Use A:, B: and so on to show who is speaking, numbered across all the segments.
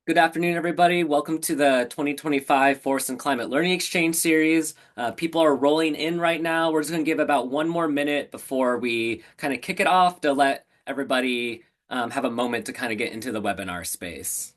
A: Good afternoon, everybody. Welcome to the 2025 Forest and Climate Learning Exchange Series. People are rolling in right now. We're just going to give about one more minute before we kind of kick it off to let everybody have a moment to kind of get into the webinar space.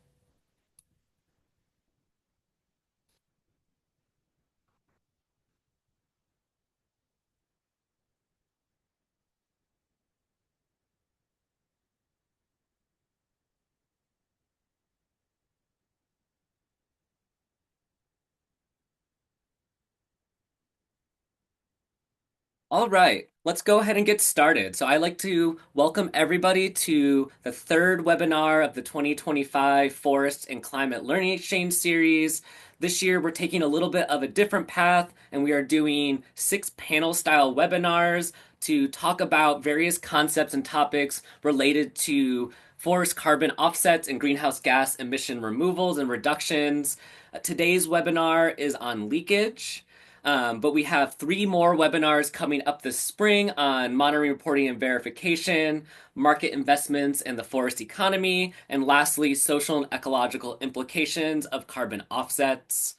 A: All right, let's go ahead and get started. So I'd like to welcome everybody to the third webinar of the 2025 Forest and Climate Learning Exchange Series. This year, we're taking a little bit of a different path, and we are doing 6 panel-style webinars to talk about various concepts and topics related to forest carbon offsets and greenhouse gas emission removals and reductions. Today's webinar is on leakage. But we have 3 more webinars coming up this spring on monitoring, reporting, and verification, market investments and the forest economy, and lastly, social and ecological implications of carbon offsets.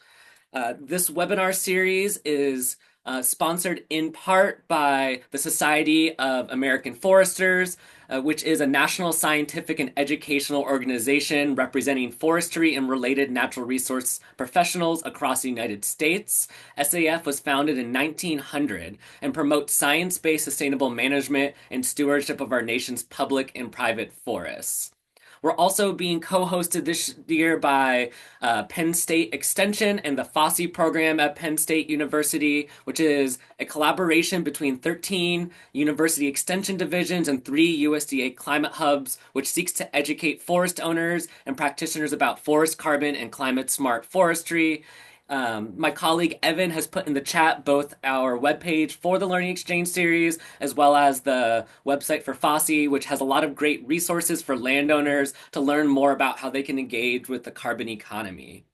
A: This webinar series is sponsored in part by the Society of American Foresters, which is a national scientific and educational organization representing forestry and related natural resource professionals across the United States. SAF was founded in 1900 and promotes science-based sustainable management and stewardship of our nation's public and private forests. We're also being co-hosted this year by Penn State Extension and the FOSSI program at Penn State University, which is a collaboration between 13 university extension divisions and 3 USDA climate hubs, which seeks to educate forest owners and practitioners about forest carbon and climate smart forestry. My colleague Evan has put in the chat both our webpage for the Learning Exchange series as well as the website for FOSSI, which has a lot of great resources for landowners to learn more about how they can engage with the carbon economy.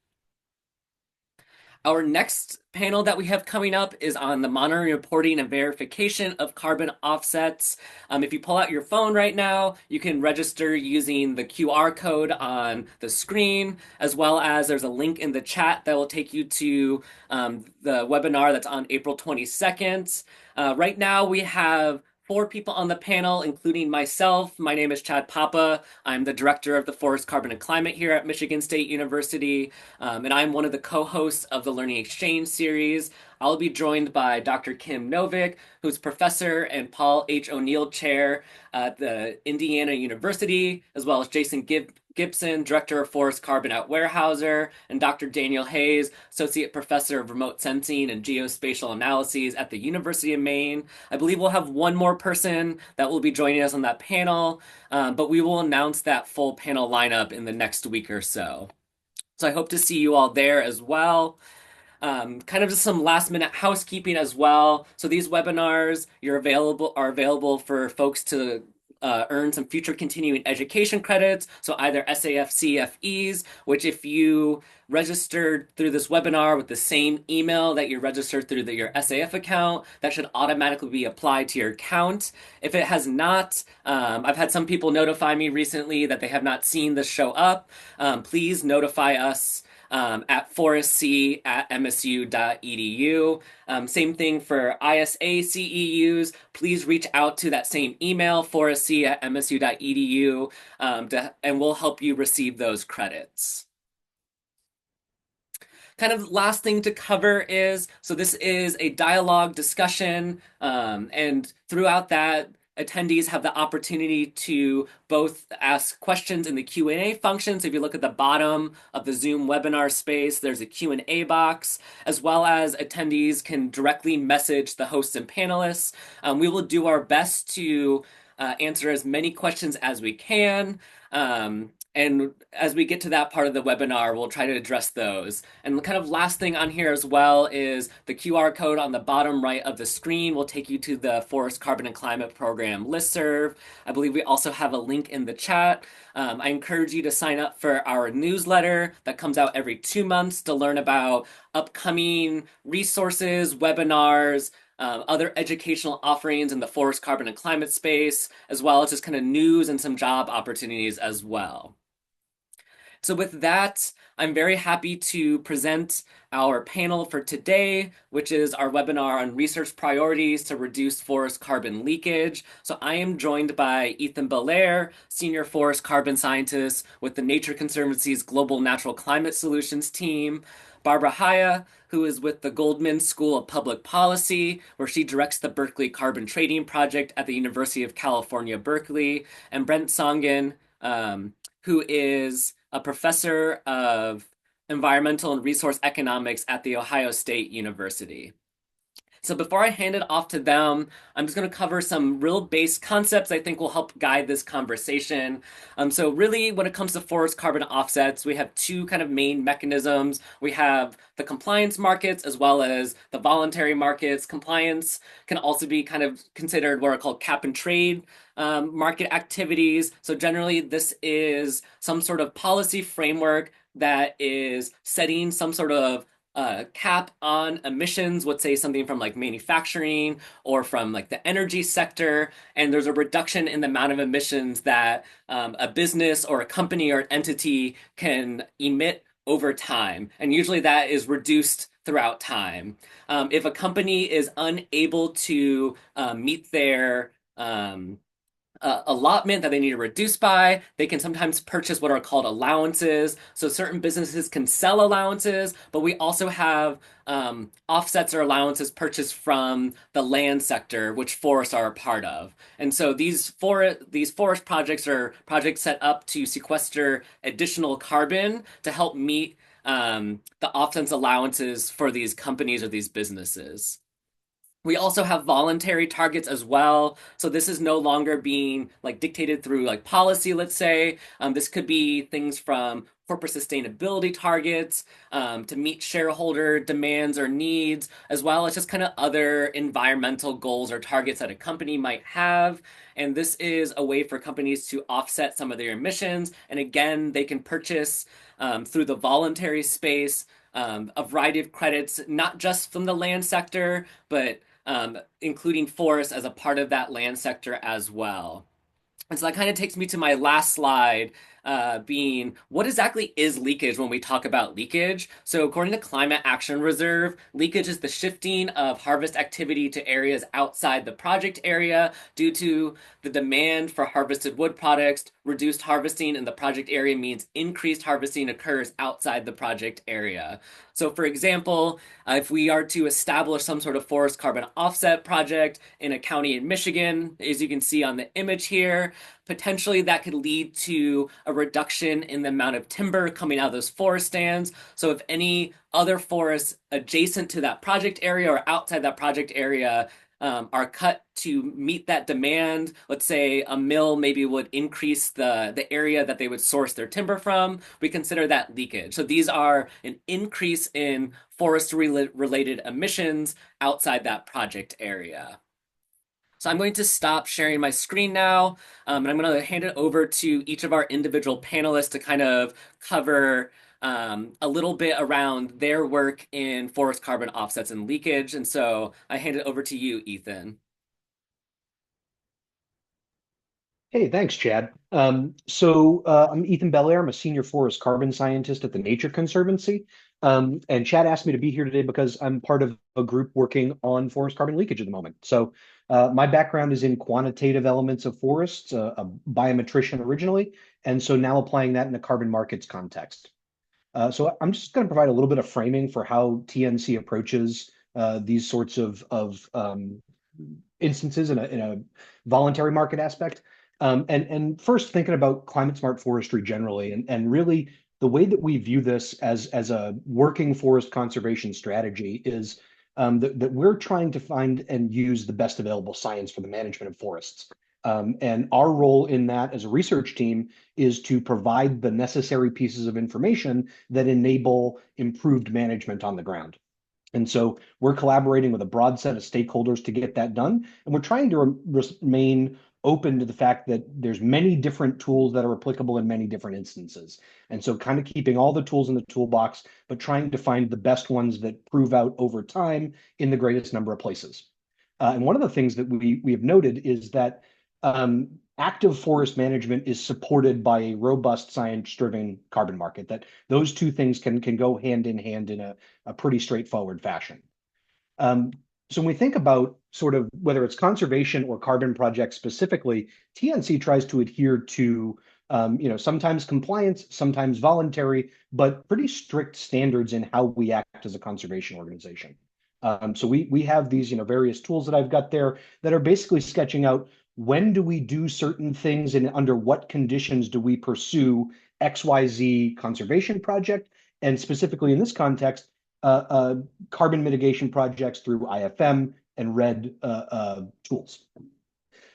A: Our next panel that we have coming up is on the monitoring, reporting, and verification of carbon offsets. If you pull out your phone right now, you can register using the QR code on the screen, as well as there's a link in the chat that will take you to the webinar that's on April 22nd. Right now, we have 4 people on the panel, including myself. My name is Chad Papa. I'm the director of the Forest, Carbon, and Climate here at Michigan State University, and I'm one of the co-hosts of the Learning Exchange series. I'll be joined by Dr. Kim Novick, who's professor and Paul H. O'Neill Chair at the Indiana University, as well as Jason Gibson, Director of Forest Carbon at Weyerhaeuser, and Dr. Daniel Hayes, Associate Professor of Remote Sensing and Geospatial Analyses at the University of Maine. I believe we'll have one more person that will be joining us on that panel, but we will announce that full panel lineup in the next week or so. So I hope to see you all there as well. Kind of just some last minute housekeeping as well. So these webinars are available for folks to earn some future continuing education credits. So either SAF CFEs, which if you registered through this webinar with the same email that you registered through your SAF account, that should automatically be applied to your account. If it has not, I've had some people notify me recently that they have not seen this show up. Please notify us at forestc@msu.edu. Same thing for ISA CEUs. Please reach out to that same email, forestc@msu.edu, and we'll help you receive those credits. Kind of last thing to cover is, so this is a dialogue discussion, and throughout that, attendees have the opportunity to both ask questions in the Q&A function. So if you look at the bottom of the Zoom webinar space, there's a Q&A box, as well as attendees can directly message the hosts and panelists. We will do our best to answer as many questions as we can. And as we get to that part of the webinar, we'll try to address those. And the kind of last thing on here as well is the QR code on the bottom right of the screen will take you to the Forest Carbon and Climate Program listserv. I believe we also have a link in the chat. I encourage you to sign up for our newsletter that comes out every 2 months to learn about upcoming resources, webinars, other educational offerings in the forest, carbon, and climate space, as well as just kind of news and some job opportunities as well. So, with that, I'm very happy to present our panel for today, which is our webinar on research priorities to reduce forest carbon leakage. So, I am joined by Ethan Belair, Senior Forest Carbon Scientist with the Nature Conservancy's Global Natural Climate Solutions team, Barbara Haya, who is with the Goldman School of Public Policy, where she directs the Berkeley Carbon Trading Project at the University of California, Berkeley, and Brent Songen, who is a professor of environmental and resource economics at the Ohio State University. So before I hand it off to them, I'm just going to cover some real base concepts I think will help guide this conversation. So really, when it comes to forest carbon offsets, we have two kind of main mechanisms. We have the compliance markets as well as the voluntary markets. Compliance can also be kind of considered what are called cap and trade market activities. So generally, this is some sort of policy framework that is setting some sort of cap on emissions, let's say something from like manufacturing or from like the energy sector, and there's a reduction in the amount of emissions that a business or a company or entity can emit over time. And usually that is reduced throughout time. If a company is unable to meet their allotment that they need to reduce by. They can sometimes purchase what are called allowances. So certain businesses can sell allowances, but we also have offsets or allowances purchased from the land sector, which forests are a part of. And so these forest projects are projects set up to sequester additional carbon to help meet the offsets allowances for these companies or these businesses. We also have voluntary targets as well. So this is no longer being like dictated through like policy, let's say. This could be things from corporate sustainability targets to meet shareholder demands or needs, as well as just kind of other environmental goals or targets that a company might have. And this is a way for companies to offset some of their emissions. And again, they can purchase through the voluntary space a variety of credits, not just from the land sector, but including forests as a part of that land sector as well. And so that kind of takes me to my last slide, being what exactly is leakage when we talk about leakage? So, according to Climate Action Reserve, leakage is the shifting of harvest activity to areas outside the project area due to the demand for harvested wood products. Reduced harvesting in the project area means increased harvesting occurs outside the project area. So, for example, if we are to establish some sort of forest carbon offset project in a county in Michigan, as you can see on the image here, potentially that could lead to a reduction in the amount of timber coming out of those forest stands. So if any other forests adjacent to that project area or outside that project area are cut to meet that demand, let's say a mill maybe would increase the area that they would source their timber from, we consider that leakage. So these are an increase in forest related emissions outside that project area. So I'm going to stop sharing my screen now, and I'm going to hand it over to each of our individual panelists to kind of cover a little bit around their work in forest carbon offsets and leakage. And so I hand it over to you, Ethan.
B: Hey, thanks, Chad. I'm Ethan Belair. I'm a senior forest carbon scientist at the Nature Conservancy. And Chad asked me to be here today because I'm part of a group working on forest carbon leakage at the moment. My background is in quantitative elements of forests, a biometrician originally, and so now applying that in a carbon markets context. So I'm just going to provide a little bit of framing for how TNC approaches these sorts of instances in a voluntary market aspect. And first, thinking about climate smart forestry generally, and really the way that we view this as a working forest conservation strategy is that we're trying to find and use the best available science for the management of forests. And our role in that as a research team is to provide the necessary pieces of information that enable improved management on the ground. And so we're collaborating with a broad set of stakeholders to get that done. And we're trying to remain open to the fact that there's many different tools that are applicable in many different instances. And so kind of keeping all the tools in the toolbox, but trying to find the best ones that prove out over time in the greatest number of places. And one of the things that we have noted is that active forest management is supported by a robust science-driven carbon market, that those two things can go hand in hand in a pretty straightforward fashion. Um, so when we think about sort of whether it's conservation or carbon projects specifically, TNC tries to adhere to sometimes compliance, sometimes voluntary, but pretty strict standards in how we act as a conservation organization. So we have these various tools that I've got there that are basically sketching out when do we do certain things and under what conditions do we pursue XYZ conservation project, and specifically in this context, carbon mitigation projects through IFM and RED tools.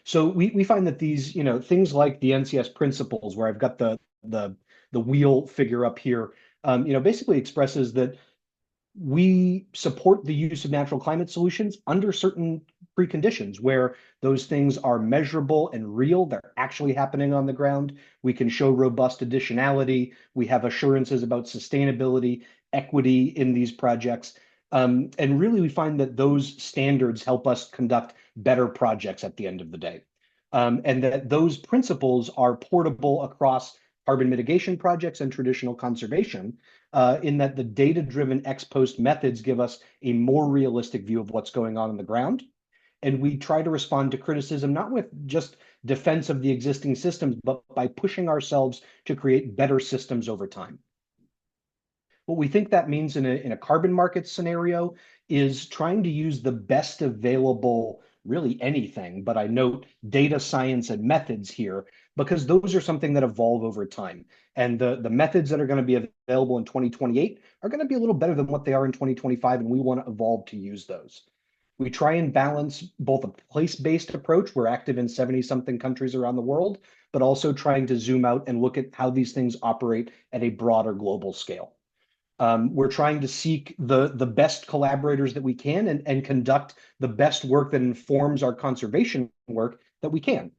B: So we find that these, things like the NCS principles, where I've got the wheel figure up here, basically expresses that we support the use of natural climate solutions under certain preconditions where those things are measurable and real. They're actually happening on the ground. We can show robust additionality. We have assurances about sustainability, equity in these projects. And really, we find that those standards help us conduct better projects at the end of the day. And that those principles are portable across carbon mitigation projects and traditional conservation, in that the data-driven ex post methods give us a more realistic view of what's going on the ground. And we try to respond to criticism, not with just defense of the existing systems, but by pushing ourselves to create better systems over time. What we think that means in a carbon market scenario is trying to use the best available, really anything, but I note data science and methods here, because those are something that evolve over time. And the methods that are going to be available in 2028 are going to be a little better than what they are in 2025, and we want to evolve to use those. We try and balance both a place-based approach, we're active in 70-something countries around the world, but also trying to zoom out and look at how these things operate at a broader global scale. We're trying to seek the best collaborators that we can, and conduct the best work that informs our conservation work that we can.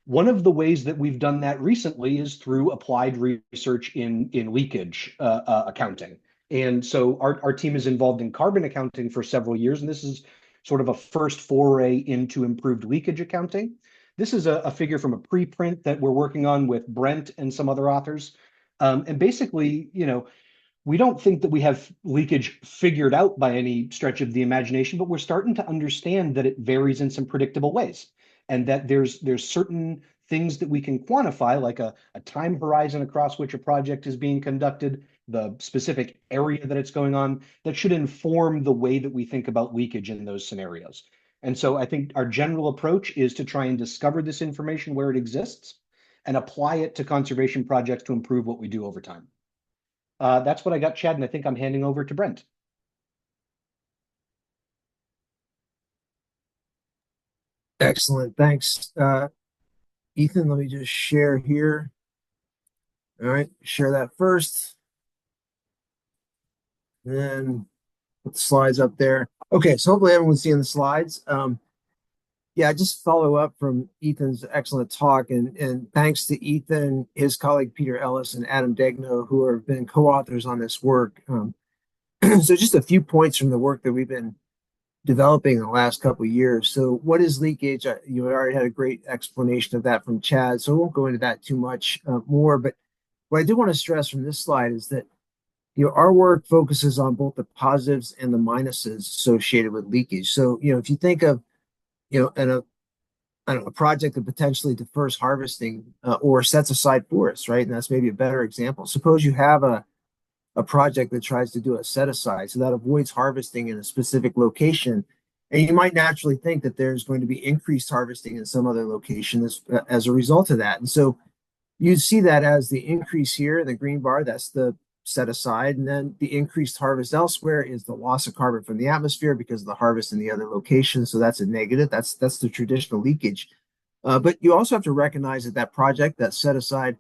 B: One of the ways that we've done that recently is through applied research in leakage accounting. And so our team is involved in carbon accounting for several years, and this is sort of a first foray into improved leakage accounting. This is a figure from a preprint that we're working on with Brent and some other authors. And basically, we don't think that we have leakage figured out by any stretch of the imagination, but we're starting to understand that it varies in some predictable ways, and that there's certain things that we can quantify, like a time horizon across which a project is being conducted, the specific area that it's going on, that should inform the way that we think about leakage in those scenarios. And so I think our general approach is to try and discover this information where it exists and apply it to conservation projects to improve what we do over time. That's what I got, Chad, and I think I'm handing over to Brent.
C: Excellent. Thanks. Ethan, let me just share here. All right, share that first. And then put the slides up there. Okay, so hopefully everyone's seeing the slides. Yeah, just follow up from Ethan's excellent talk, and thanks to Ethan, his colleague Peter Ellis, and Adam Degno, who have been co-authors on this work. So just a few points from the work that we've been developing in the last couple of years. So what is leakage? You already had a great explanation of that from Chad, so I won't go into that too much more. But what I do want to stress from this slide is that our work focuses on both the positives and the minuses associated with leakage. So if you think of a project that potentially defers harvesting or sets aside forests, right? And that's maybe a better example. Suppose you have a project that tries to do a set aside, so that avoids harvesting in a specific location. And you might naturally think that there's going to be increased harvesting in some other location as a result of that. And so you see that as the increase here in the green bar, that's the set aside. And then the increased harvest elsewhere is the loss of carbon from the atmosphere because of the harvest in the other location. So that's a negative. That's the traditional leakage. But you also have to recognize that project, that set aside,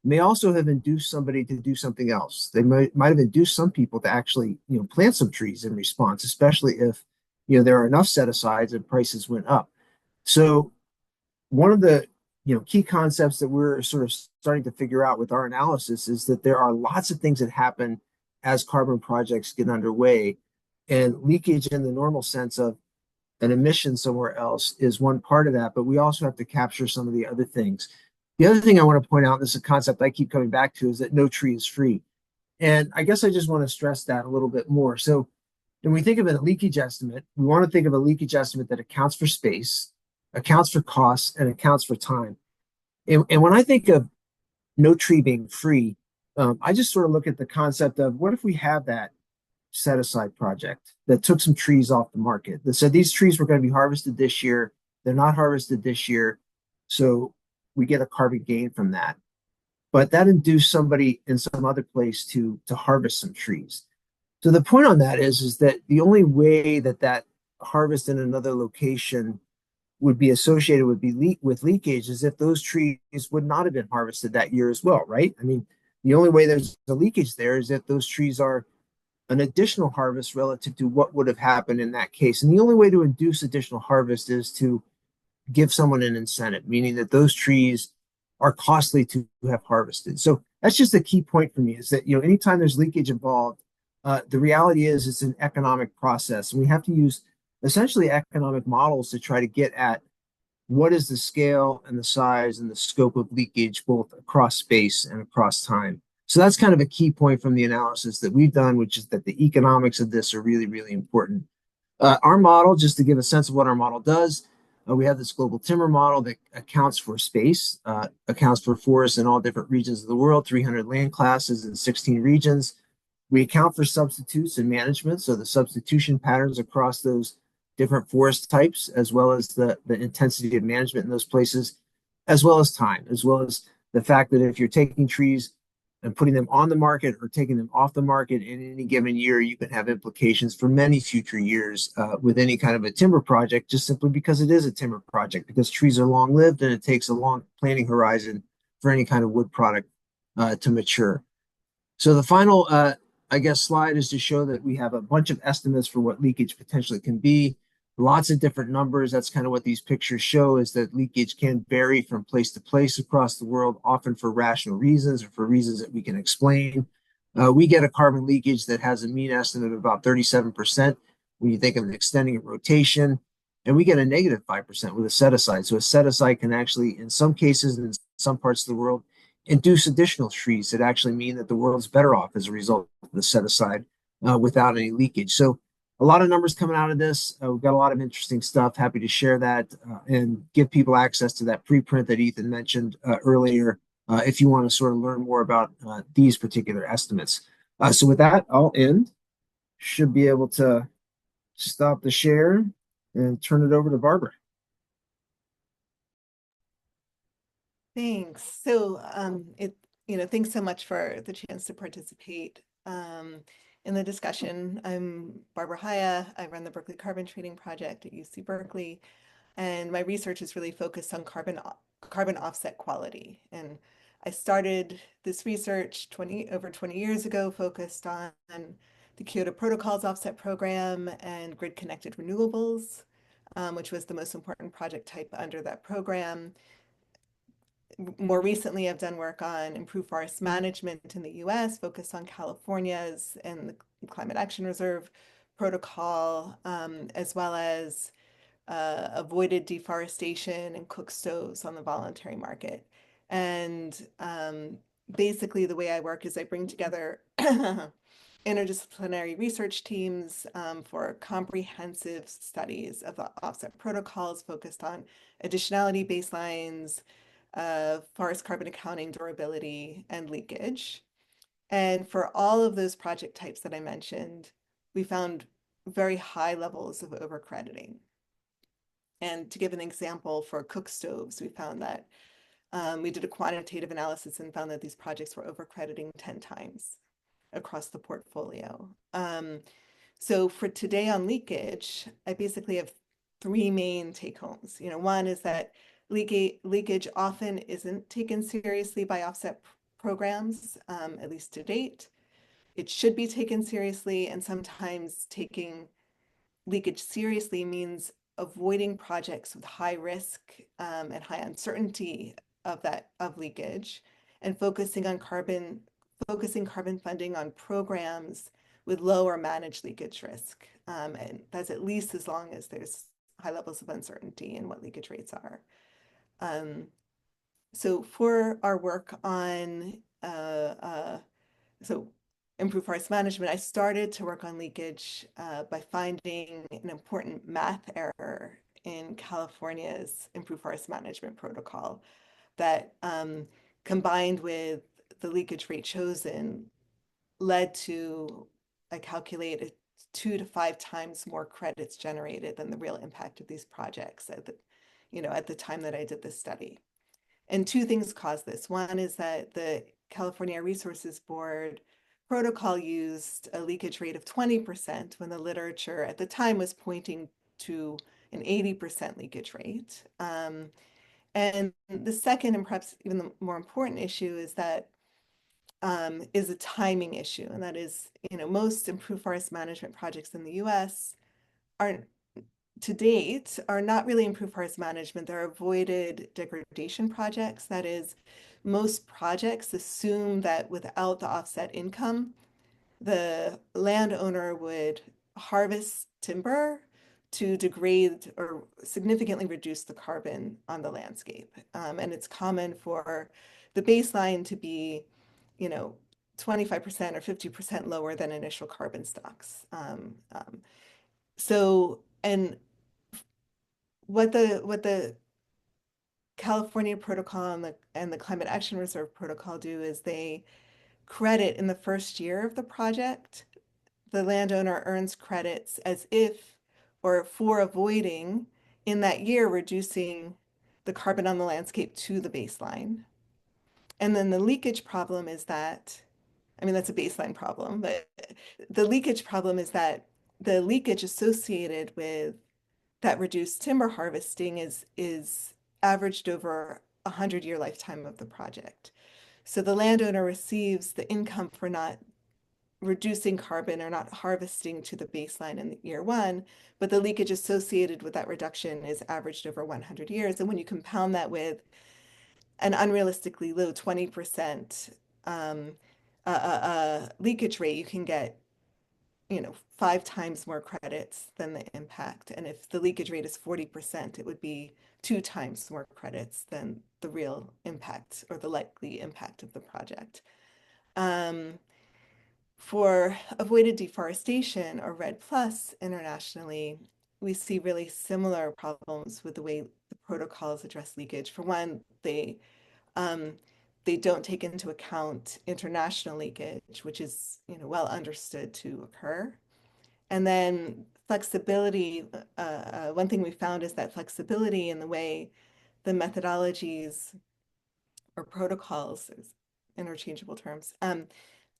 C: may also have induced somebody to do something else. They might have induced some people to actually plant some trees in response, especially if there are enough set asides and prices went up. So one of the key concepts that we're sort of starting to figure out with our analysis is that there are lots of things that happen as carbon projects get underway, and leakage in the normal sense of an emission somewhere else is one part of that, but we also have to capture some of the other things. The other thing I want to point out, this is a concept I keep coming back to, is that no tree is free. And I guess I just want to stress that a little bit more. So when we think of a leakage estimate, we want to think of a leakage estimate that accounts for space, accounts for costs, and accounts for time. And when I think of no tree being free, I just sort of look at the concept of what if we have that set aside project that took some trees off the market that said these trees were going to be harvested this year. They're not harvested this year. So we get a carbon gain from that. But that induced somebody in some other place to harvest some trees. So the point on that is that the only way that that harvest in another location would be associated with leakage is if those trees would not have been harvested that year as well, right? I mean, the only way there's a leakage there is if those trees are an additional harvest relative to what would have happened in that case. And the only way to induce additional harvest is to give someone an incentive, meaning that those trees are costly to have harvested. So that's just a key point for me is that, anytime there's leakage involved, the reality is it's an economic process. And we have to use essentially economic models to try to get at what is the scale and the size and the scope of leakage, both across space and across time. So that's kind of a key point from the analysis that we've done, which is that the economics of this are really, really important. Our model, just to give a sense of what our model does, we have this global timber model that accounts for space, accounts for forests in all different regions of the world, 300 land classes in 16 regions. We account for substitutes and management, so the substitution patterns across those different forest types, as well as the intensity of management in those places, as well as time, as well as the fact that if you're taking trees and putting them on the market or taking them off the market in any given year, you can have implications for many future years with any kind of a timber project, just simply because it is a timber project, because trees are long lived and it takes a long planting horizon for any kind of wood product to mature. So the final, I guess, slide is to show that we have a bunch of estimates for what leakage potentially can be. Lots of different numbers. That's kind of what these pictures show, is that leakage can vary from place to place across the world, often for rational reasons or for reasons that we can explain. We get a carbon leakage that has a mean estimate of about 37% when you think of an extending of rotation, and we get a negative 5% with a set aside. So a set aside can actually, in some cases, in some parts of the world, induce additional trees that actually mean that the world's better off as a result of the set aside without any leakage. So a lot of numbers coming out of this. We've got a lot of interesting stuff. Happy to share that and give people access to that preprint that Ethan mentioned earlier if you want to sort of learn more about these particular estimates. So with that, I'll end. Should be able to stop the share and turn it over to Barbara.
D: Thanks. So thanks so much for the chance to participate in the discussion. I'm Barbara Haya. I run the Berkeley Carbon Trading Project at UC Berkeley, and my research is really focused on carbon offset quality. And I started this research over 20 years ago, focused on the Kyoto Protocol's offset program and grid-connected renewables, which was the most important project type under that program. More recently, I've done work on improved forest management in the US, focused on California's and the Climate Action Reserve protocol, as well as avoided deforestation and cook stoves on the voluntary market. And basically, the way I work is I bring together interdisciplinary research teams for comprehensive studies of the offset protocols focused on additionality baselines, forest carbon accounting, durability, and leakage. And for all of those project types that I mentioned, we found very high levels of overcrediting. And to give an example, for cook stoves, we found that we did a quantitative analysis and found that these projects were overcrediting 10 times across the portfolio. So for today on leakage, I basically have three main take homes. One is that leakage often isn't taken seriously by offset programs, at least to date. It should be taken seriously, and sometimes taking leakage seriously means avoiding projects with high risk and high uncertainty of leakage, and focusing carbon funding on programs with low or managed leakage risk. And that's at least as long as there's high levels of uncertainty in what leakage rates are. So for our work on so improved forest management, I started to work on leakage by finding an important math error in California's improved forest management protocol that combined with the leakage rate chosen led to, I calculated, 2 to 5 times more credits generated than the real impact of these projects at the time that I did this study. And two things caused this. One is that the California Resources Board protocol used a leakage rate of 20% when the literature at the time was pointing to an 80% leakage rate. And the second and perhaps even the more important issue is that is a timing issue. And that is, most improved forest management projects in the US are to date are not really improved forest management. They're avoided degradation projects. That is, most projects assume that without the offset income, the landowner would harvest timber to degrade or significantly reduce the carbon on the landscape. And it's common for the baseline to be, 25% or 50% lower than initial carbon stocks. And what the California protocol and the Climate Action Reserve protocol do is they credit in the first year of the project. The landowner earns credits as if or for avoiding in that year reducing the carbon on the landscape to the baseline. And then the leakage problem is that, that's a baseline problem, but the leakage problem is that the leakage associated with that reduced timber harvesting is averaged over a 100-year lifetime of the project. So the landowner receives the income for not reducing carbon or not harvesting to the baseline in year one, but the leakage associated with that reduction is averaged over 100 years. And when you compound that with an unrealistically low 20% leakage rate, you can get 5 times more credits than the impact. And if the leakage rate is 40%, it would be 2 times more credits than the real impact or the likely impact of the project. For avoided deforestation or REDD Plus internationally, we see really similar problems with the way the protocols address leakage. For one, they don't take into account international leakage, which is well understood to occur. And then flexibility, one thing we found is that flexibility in the way the methodologies or protocols, interchangeable terms,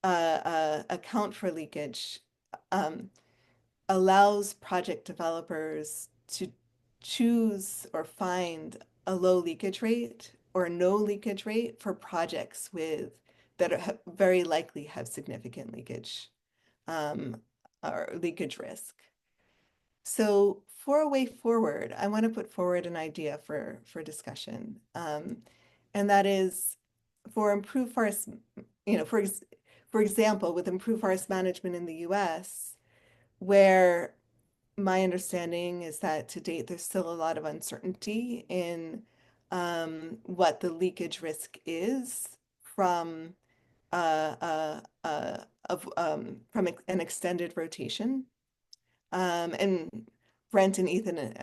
D: account for leakage allows project developers to choose or find a low leakage rate or no leakage rate for projects that are very likely have significant leakage or leakage risk. So for a way forward, I want to put forward an idea for discussion. And that is for improved forest, for example, with improved forest management in the US, where my understanding is that to date, there's still a lot of uncertainty in what the leakage risk is from an extended rotation. And Brent and Ethan,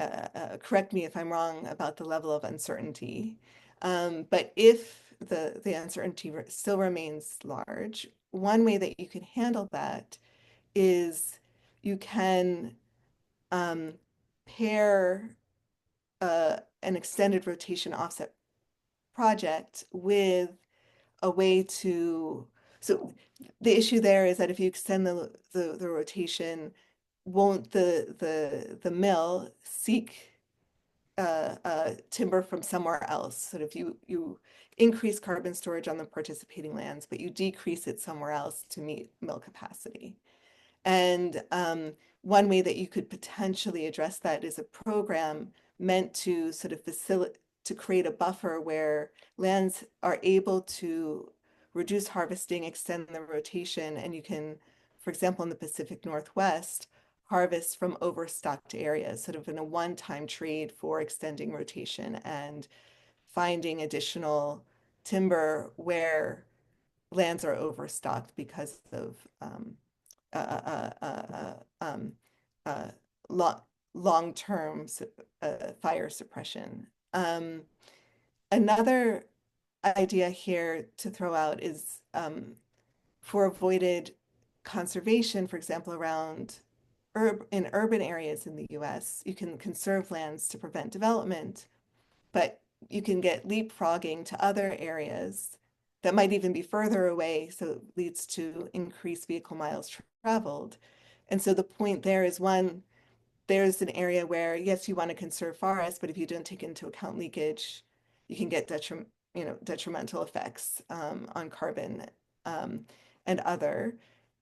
D: correct me if I'm wrong about the level of uncertainty. But if the uncertainty still remains large, one way that you can handle that is you can pair an extended rotation offset project with a way to, so the issue there is that if you extend the rotation, won't the mill seek timber from somewhere else? So if you increase carbon storage on the participating lands, but you decrease it somewhere else to meet mill capacity. And one way that you could potentially address that is a program meant to sort of to create a buffer where lands are able to reduce harvesting, extend the rotation, and you can, for example, in the Pacific Northwest, harvest from overstocked areas, sort of in a one-time trade for extending rotation and finding additional timber where lands are overstocked because of uh, uh, uh, um, uh, lo long-term fire suppression. Another idea here to throw out is for avoided conservation, for example, around in urban areas in the US, you can conserve lands to prevent development, but you can get leapfrogging to other areas that might even be further away, so it leads to increased vehicle miles traveled. And so the point there is one, there's an area where, yes, you want to conserve forests, but if you don't take into account leakage, you can get detrimental effects on carbon um, and other.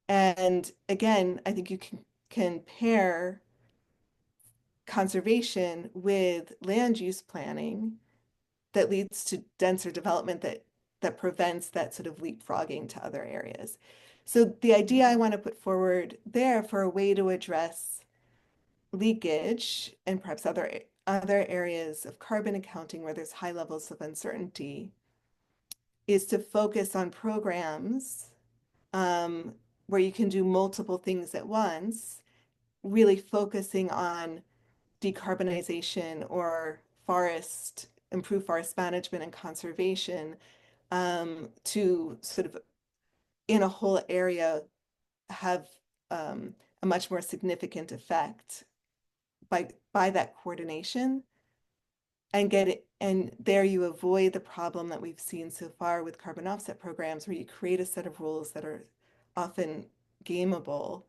D: And again, I think you can pair conservation with land use planning that leads to denser development that prevents that sort of leapfrogging to other areas. So the idea I want to put forward there for a way to address leakage and perhaps other areas of carbon accounting where there's high levels of uncertainty is to focus on programs um, where you can do multiple things at once, really focusing on decarbonization or improve forest management and conservation to sort of in a whole area have a much more significant effect by that coordination and get it. And there you avoid the problem that we've seen so far with carbon offset programs where you create a set of rules that are often gameable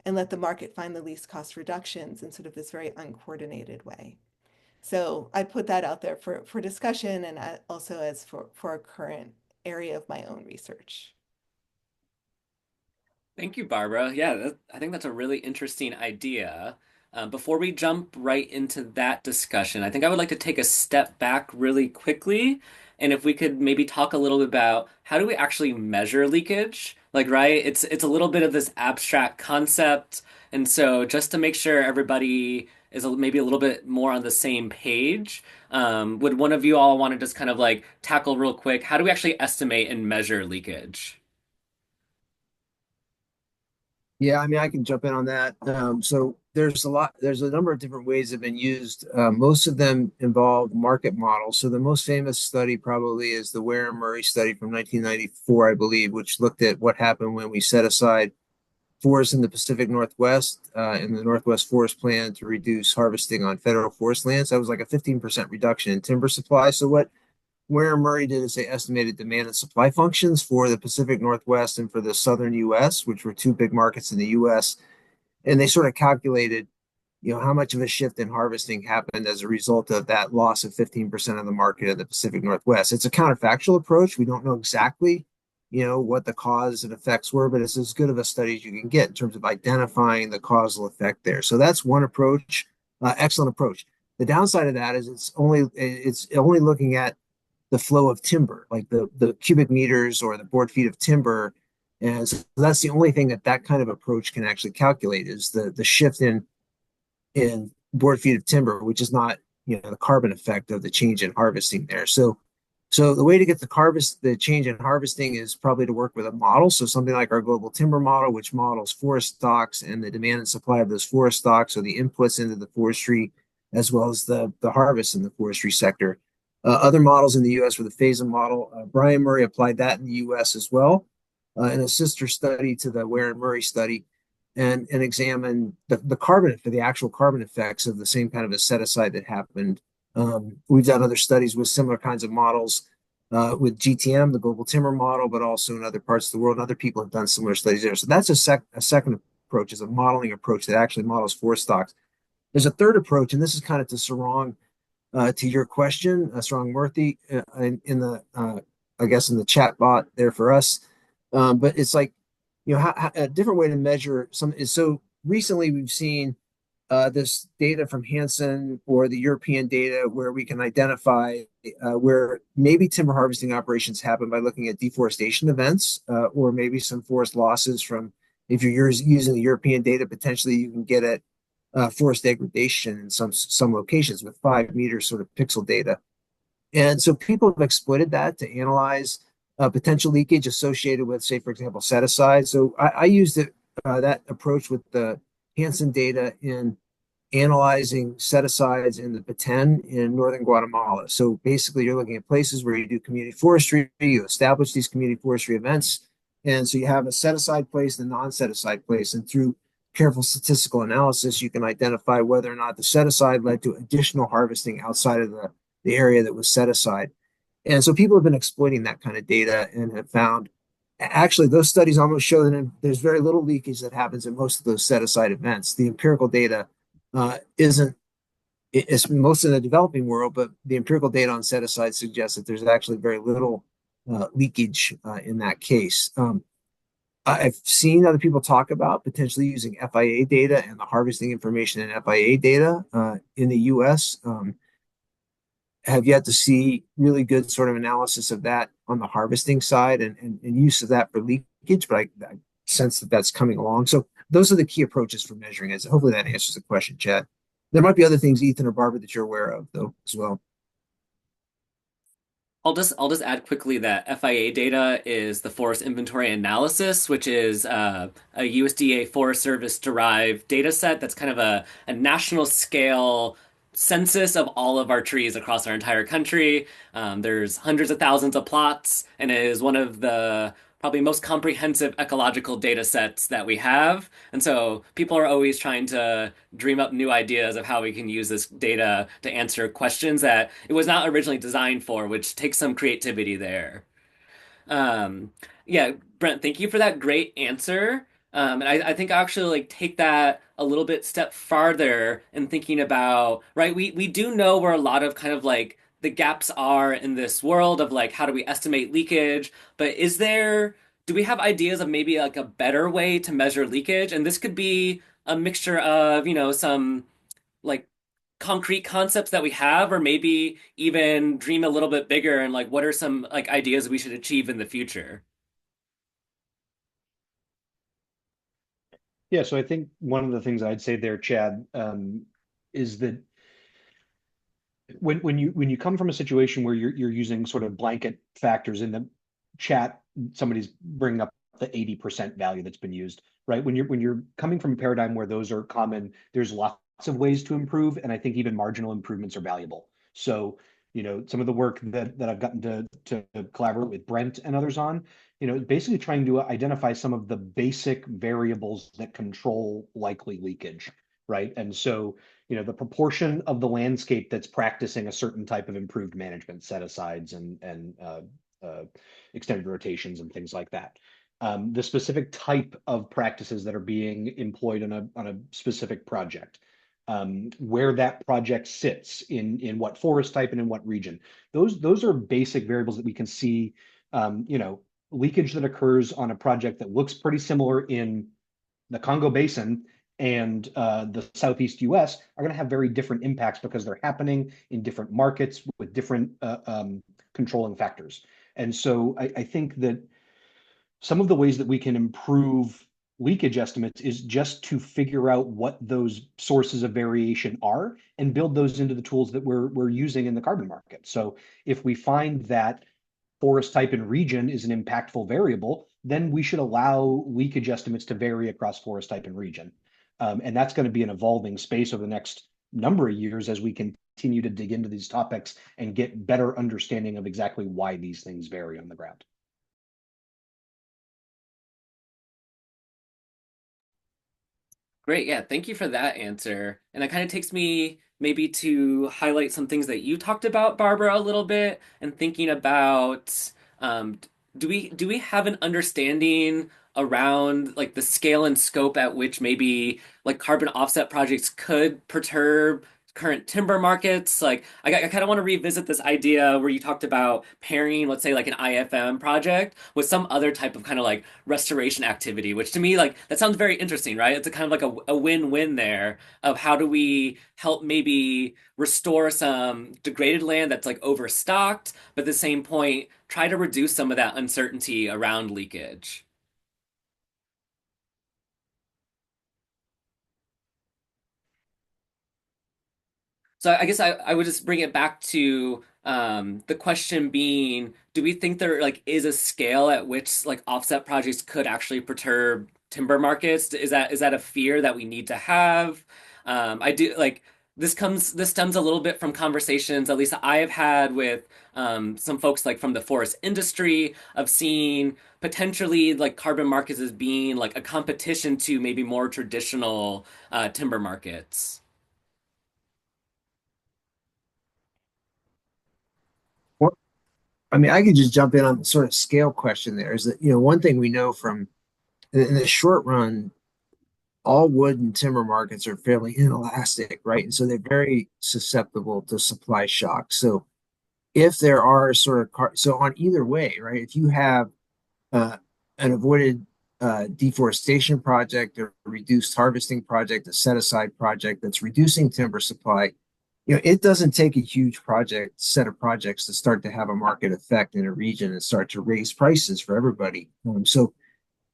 D: and let the market find the least cost reductions in sort of this very uncoordinated way. So I put that out there for discussion and also as for a current area of my own research.
A: Thank you, Barbara. Yeah, I think that's a really interesting idea. Before we jump right into that discussion, I think I would like to take a step back really quickly. And if we could maybe talk a little bit about how do we actually measure leakage? Like, right, it's a little bit of this abstract concept. And so just to make sure everybody is maybe a little bit more on the same page, would one of you all want to just kind of like tackle real quick, how do we actually estimate and measure leakage?
C: Yeah, I mean, I can jump in on that. So there's a number of different ways that have been used. Most of them involve market models. So the most famous study probably is the Ware and Murray study from 1994, I believe, which looked at what happened when we set aside forests in the Pacific Northwest in the Northwest Forest Plan to reduce harvesting on federal forest lands. That was like a 15% reduction in timber supply. So what where Murray did is they estimated demand and supply functions for the Pacific Northwest and for the Southern US, which were two big markets in the US. And they sort of calculated, how much of a shift in harvesting happened as a result of that loss of 15% of the market in the Pacific Northwest. It's a counterfactual approach. We don't know exactly, what the cause and effects were, but it's as good of a study as you can get in terms of identifying the causal effect there. So that's one approach, excellent approach. The downside of that is it's only looking at the flow of timber, like the cubic meters or the board feet of timber. And so that's the only thing that kind of approach can actually calculate is the shift in board feet of timber, which is not the carbon effect of the change in harvesting there. So the way to get the change in harvesting is probably to work with a model. So something like our global timber model, which models forest stocks and the demand and supply of those forest stocks, so the inputs into the forestry, as well as the harvest in the forestry sector. Other models in the U.S. were the phase model. Brian Murray applied that in the U.S. as well in a sister study to the Ware and Murray study and examined the carbon for the actual carbon effects of the same kind of a set aside that happened. We've done other studies with similar kinds of models with GTM, the global timber model, but also in other parts of the world. And other people have done similar studies there. So that's a second approach, is a modeling approach that actually models forest stocks. There's a third approach, and this is kind of to Sarang, to your question, Sarang Murthy, in the I guess in the chat bot there for us. But it's like, a different way to measure some is, so recently we've seen this data from Hansen or the European data where we can identify where maybe timber harvesting operations happen by looking at deforestation events or maybe some forest losses from If you're using the European data, potentially you can get at forest degradation in some locations with 5 meters sort of pixel data. And so people have exploited that to analyze potential leakage associated with, say, for example, set aside. So I used that approach with the Hansen data in analyzing set asides in the Petén in northern Guatemala. So basically, you're looking at places where you do community forestry, you establish these community forestry events. And so you have a set aside place and a non set aside place. And through careful statistical analysis, you can identify whether or not the set aside led to additional harvesting outside of the area that was set aside. And so people have been exploiting that kind of data and have found actually those studies almost show that there's very little leakage that happens in most of those set aside events. The empirical data isn't, it's most in the developing world, but the empirical data on set aside suggests that there's actually very little leakage in that case. I've seen other people talk about potentially using FIA data and the harvesting information in FIA data in the US. Have yet to see really good sort of analysis of that on the harvesting side and use of that for leakage, but I sense that that's coming along. So those are the key approaches for measuring it. Hopefully that answers the question, Chad. There might be other things, Ethan or Barbara, that you're aware of, though, as well.
A: I'll just add quickly that FIA data is the forest inventory analysis, which is a USDA Forest Service derived data set that's kind of a national scale census of all of our trees across our entire country. There's hundreds of thousands of plots, and it is one of the probably most comprehensive ecological data sets that we have. And so people are always trying to dream up new ideas of how we can use this data to answer questions that it was not originally designed for, which takes some creativity there. Um, yeah, Brent, thank you for that great answer. And I think I actually like take that a little bit step farther in thinking about, right, we do know where a lot of kind of like the gaps are in this world of like how do we estimate leakage, but do we have ideas of maybe like a better way to measure leakage? And this could be a mixture of, some like concrete concepts that we have, or maybe even dream a little bit bigger and like what are some like ideas we should achieve in the future?
B: Yeah, so I think one of the things I'd say there, Chad, is that when you come from a situation where you're using sort of blanket factors in the chat, somebody's bringing up the 80% value that's been used, right? When you're coming from a paradigm where those are common, there's lots of ways to improve, and I think even marginal improvements are valuable. So, some of the work that I've gotten to collaborate with Brent and others on, basically trying to identify some of the basic variables that control likely leakage, right? And so the proportion of the landscape that's practicing a certain type of improved management, set asides and extended rotations and things like that. The specific type of practices that are being employed on a specific project, where that project sits in what forest type and in what region. Those are basic variables that we can see. Leakage that occurs on a project that looks pretty similar in the Congo Basin and the Southeast US are going to have very different impacts because they're happening in different markets with different controlling factors. And so I think that some of the ways that we can improve leakage estimates is just to figure out what those sources of variation are and build those into the tools that we're using in the carbon market. So if we find that forest type and region is an impactful variable, then we should allow leakage estimates to vary across forest type and region. And that's going to be an evolving space over the next number of years as we continue to dig into these topics and get better understanding of exactly why these things vary on the ground.
A: Great. Yeah. Thank you for that answer. And that kind of takes me maybe to highlight some things that you talked about, Barbara, a little bit, and thinking about um, do we have an understanding around like the scale and scope at which maybe like carbon offset projects could perturb current timber markets? Like I kind of want to revisit this idea where you talked about pairing, let's say like an IFM project with some other type of kind of like restoration activity, which to me, like that sounds very interesting, right? It's a kind of like a win-win there of how do we help maybe restore some degraded land that's like overstocked, but at the same point, try to reduce some of that uncertainty around leakage. So I guess I would just bring it back to the question being, do we think there like is a scale at which like offset projects could actually perturb timber markets? Is that a fear that we need to have? I do like this stems a little bit from conversations at least I have had with some folks like from the forest industry of seeing potentially like carbon markets as being like a competition to maybe more traditional timber markets.
C: Well, I mean, I could just jump in on the sort of scale question there is that, one thing we know from in the short run, all wood and timber markets are fairly inelastic, right? And so they're very susceptible to supply shocks. So if there are sort of so on either way, right? If you have uh, an avoided deforestation project, a reduced harvesting project, a set aside project that's reducing timber supply, it doesn't take a huge set of projects to start to have a market effect in a region and start to raise prices for everybody. So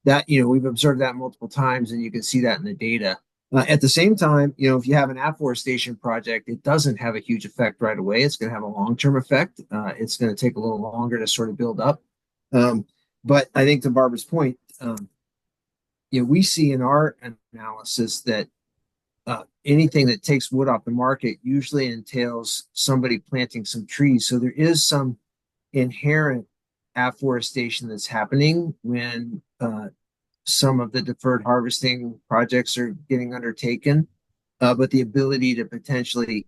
C: that, we've observed that multiple times, and you can see that in the data. At the same time, if you have an afforestation project, it doesn't have a huge effect right away. It's going to have a long-term effect. It's going to take a little longer to sort of build up. Um, but I think to Barbara's point, we see in our analysis that anything that takes wood off the market usually entails somebody planting some trees. So there is some inherent afforestation that's happening when some of the deferred harvesting projects are getting undertaken. But the ability to potentially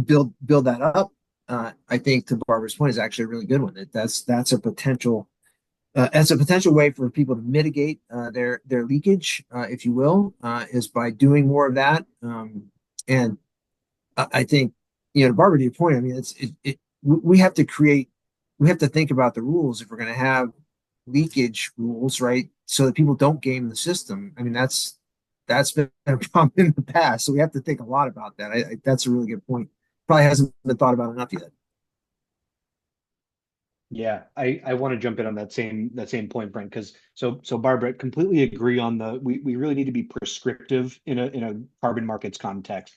C: build that up, I think to Barbara's point, is actually a really good one. That's a potential as a potential way for people to mitigate their leakage, if you will, is by doing more of that. And I think, to Barbara, to your point, I mean, we have to we have to think about the rules if we're going to have leakage rules, right? So that people don't game the system. I mean, that's been a problem in the past. So we have to think a lot about that. That's a really good point. Probably hasn't been thought about enough yet.
B: Yeah, I want to jump in on that same point, Brent, because so Barbara, completely agree on we really need to be prescriptive in a carbon markets context.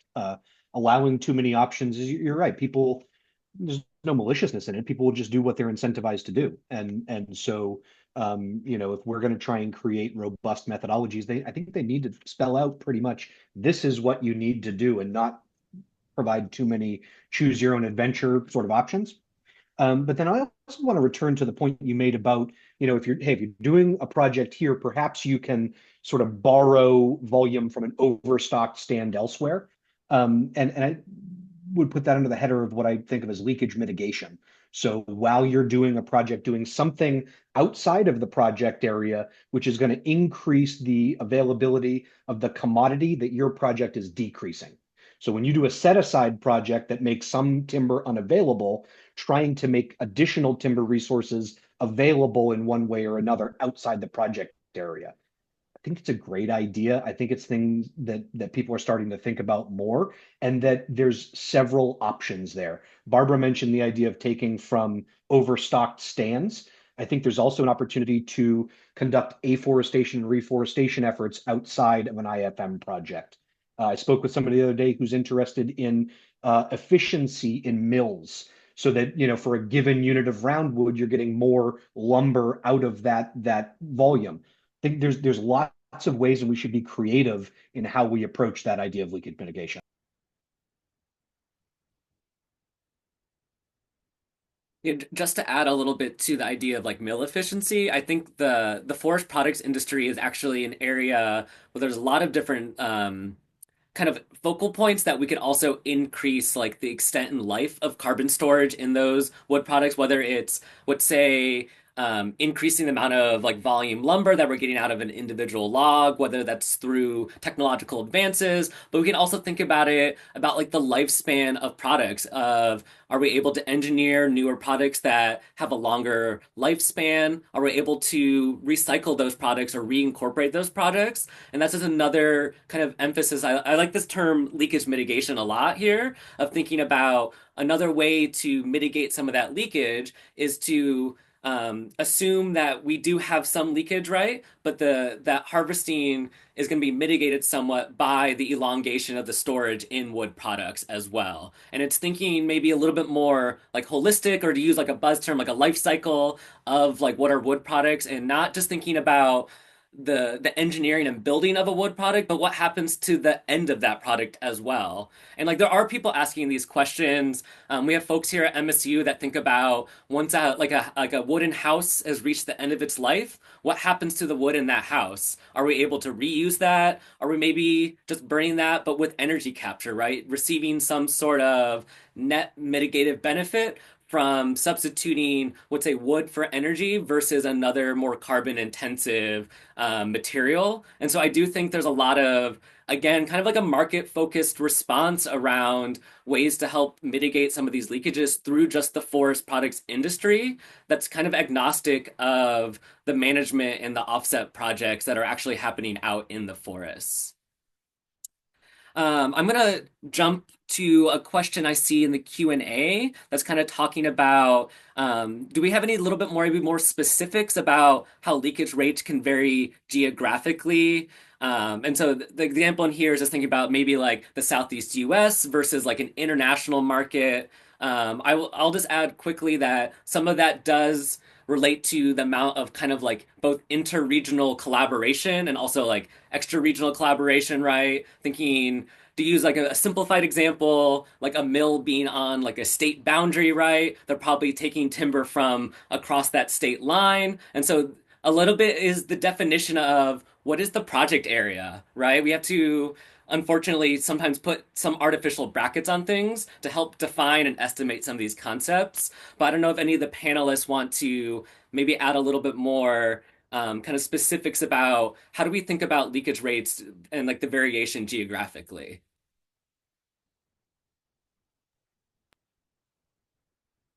B: Allowing too many options is you're right. People there's no maliciousness in it. People will just do what they're incentivized to do. And so if we're going to try and create robust methodologies, I think they need to spell out pretty much this is what you need to do and not provide too many choose your own adventure sort of options. But then I also want to return to the point you made about, if you're doing a project here, perhaps you can sort of borrow volume from an overstocked stand elsewhere. And I would put that under the header of what I think of as leakage mitigation. So while you're doing a project, doing something outside of the project area, which is going to increase the availability of the commodity that your project is decreasing. So when you do a set aside project that makes some timber unavailable, trying to make additional timber resources available in one way or another outside the project area. I think it's a great idea. I think it's things that people are starting to think about more, and that there's several options there. Barbara mentioned the idea of taking from overstocked stands. I think there's also an opportunity to conduct afforestation and reforestation efforts outside of an IFM project. I spoke with somebody the other day who's interested in efficiency in mills so that for a given unit of roundwood you're getting more lumber out of that volume. I think there's lots of ways and we should be creative in how we approach that idea of leakage mitigation.
A: Yeah, just to add a little bit to the idea of like mill efficiency, I think the forest products industry is actually an area where there's a lot of different kind of focal points that we could also increase like the extent and life of carbon storage in those wood products, whether it's let's say increasing the amount of like volume lumber that we're getting out of an individual log, whether that's through technological advances, but we can also think about it about like the lifespan of products of are we able to engineer newer products that have a longer lifespan? Are we able to recycle those products or reincorporate those products? And that's just another kind of emphasis. I like this term leakage mitigation a lot here of thinking about another way to mitigate some of that leakage is to assume that we do have some leakage, right? But the that harvesting is going to be mitigated somewhat by the elongation of the storage in wood products as well. And it's thinking maybe a little bit more like holistic, or to use like a buzz term, like a life cycle of like what are wood products, and not just thinking about the engineering and building of a wood product, but what happens to the end of that product as well. And like there are people asking these questions. We have folks here at MSU that think about once a wooden house has reached the end of its life, what happens to the wood in that house? Are we able to reuse that? Are we maybe just burning that, but with energy capture, right? Receiving some sort of net mitigative benefit from substituting, let's say, wood for energy versus another more carbon intensive material. And so I do think there's a lot of, again, kind of like a market focused response around ways to help mitigate some of these leakages through just the forest products industry that's kind of agnostic of the management and the offset projects that are actually happening out in the forests. I'm gonna jump to a question I see in the Q&A that's kind of talking about, do we have any little bit more, maybe more specifics about how leakage rates can vary geographically? And so the example in here is just thinking about maybe like the Southeast US versus like an international market. I'll just add quickly that some of that does relate to the amount of kind of like both interregional collaboration and also like extra regional collaboration, right? Thinking to use like a simplified example, like a mill being on like a state boundary, right? They're probably taking timber from across that state line. And so a little bit is the definition of what is the project area, right? We have to unfortunately sometimes put some artificial brackets on things to help define and estimate some of these concepts. But I don't know if any of the panelists want to maybe add a little bit more kind of specifics about how do we think about leakage rates and like the variation geographically.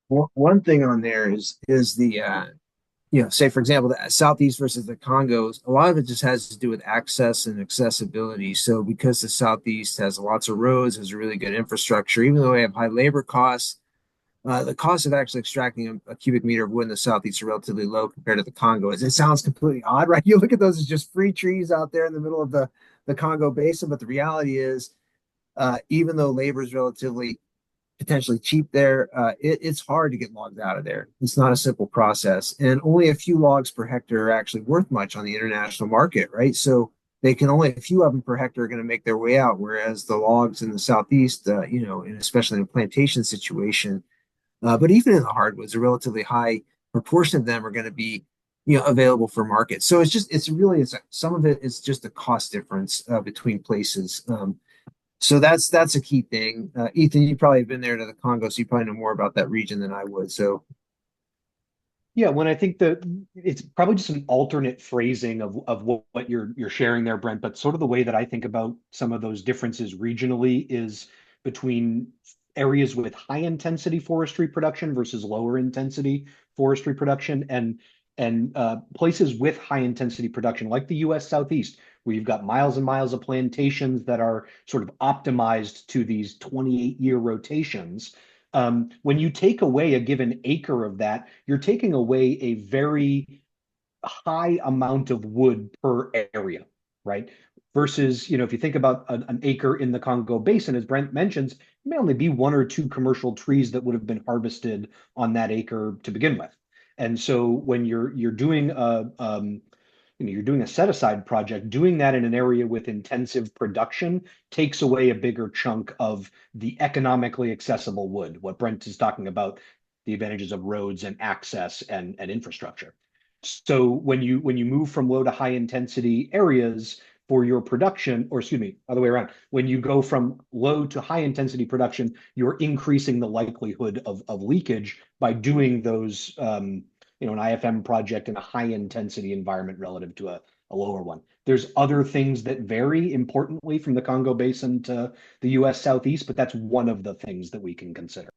C: One thing on there is the say for example, the Southeast versus the Congos, a lot of it just has to do with access and accessibility. So because the Southeast has lots of roads, has a really good infrastructure, even though we have high labor costs, the cost of actually extracting a cubic meter of wood in the Southeast are relatively low compared to the Congo. It sounds completely odd, right? You look at those as just free trees out there in the middle of the Congo Basin, but the reality is, even though labor is relatively potentially cheap there, it's hard to get logs out of there. It's not a simple process, and only a few logs per hectare are actually worth much on the international market, right? So they can only a few of them per hectare are going to make their way out, whereas the logs in the southeast, and especially in a plantation situation, but even in the hardwoods, a relatively high proportion of them are going to be available for market. So it's some of it is just a cost difference between places. So that's a key thing. Ethan, you probably have been there to the Congo, so you probably know more about that region than I would. So
B: Yeah, when I think that it's probably just an alternate phrasing of what you're sharing there, Brent, but sort of the way that I think about some of those differences regionally is between areas with high intensity forestry production versus lower intensity forestry production, and places with high intensity production like the US Southeast, where you've got miles and miles of plantations that are sort of optimized to these 28-year rotations. When you take away a given acre of that, you're taking away a very high amount of wood per area, right? Versus, if you think about an acre in the Congo Basin, as Brent mentions, it may only be one or two commercial trees that would have been harvested on that acre to begin with. And so when you're doing you're doing a set aside project, doing that in an area with intensive production takes away a bigger chunk of the economically accessible wood. What Brent is talking about, the advantages of roads and access and infrastructure. So when you move from low to high intensity areas for your production, or excuse me, other way around, when you go from low to high intensity production, you're increasing the likelihood of leakage by doing those an IFM project in a high intensity environment relative to a lower one. There's other things that vary importantly from the Congo Basin to the US Southeast, but that's one of the things that we can consider.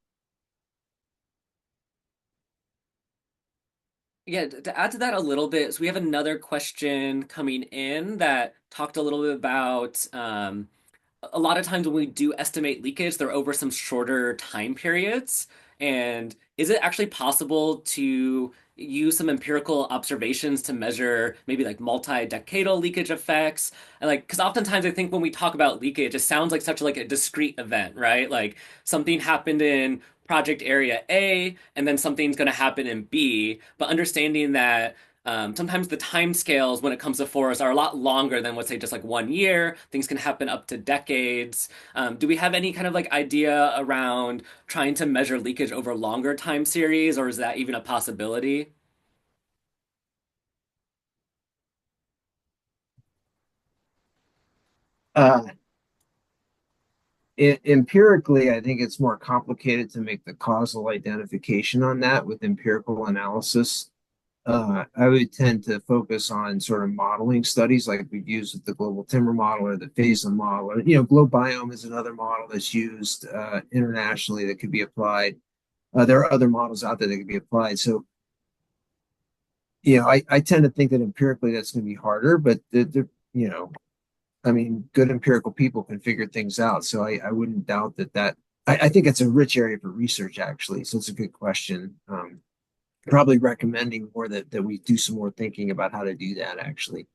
A: Yeah, to add to that a little bit, so we have another question coming in that talked a little bit about a lot of times when we do estimate leakage, they're over some shorter time periods. And is it actually possible to use some empirical observations to measure maybe like multi-decadal leakage effects? And like, because oftentimes I think when we talk about leakage, it sounds like such like a discrete event, right? Like something happened in project area A, and then something's going to happen in B. But understanding that sometimes the time scales when it comes to forests are a lot longer than, let's say, just like 1 year. Things can happen up to decades. Do we have any kind of like idea around trying to measure leakage over longer time series, or is that even a possibility?
C: Uh, Empirically, I think it's more complicated to make the causal identification on that with empirical analysis. I would tend to focus on sort of modeling studies like we've used with the global timber model or the phasal model. Or, GloBiome is another model that's used internationally that could be applied. There are other models out there that could be applied. So, I tend to think that empirically that's going to be harder, but I mean, good empirical people can figure things out. So I wouldn't doubt that. I think it's a rich area for research, actually. So it's a good question. Probably recommending more that we do some more thinking about how to do that, actually.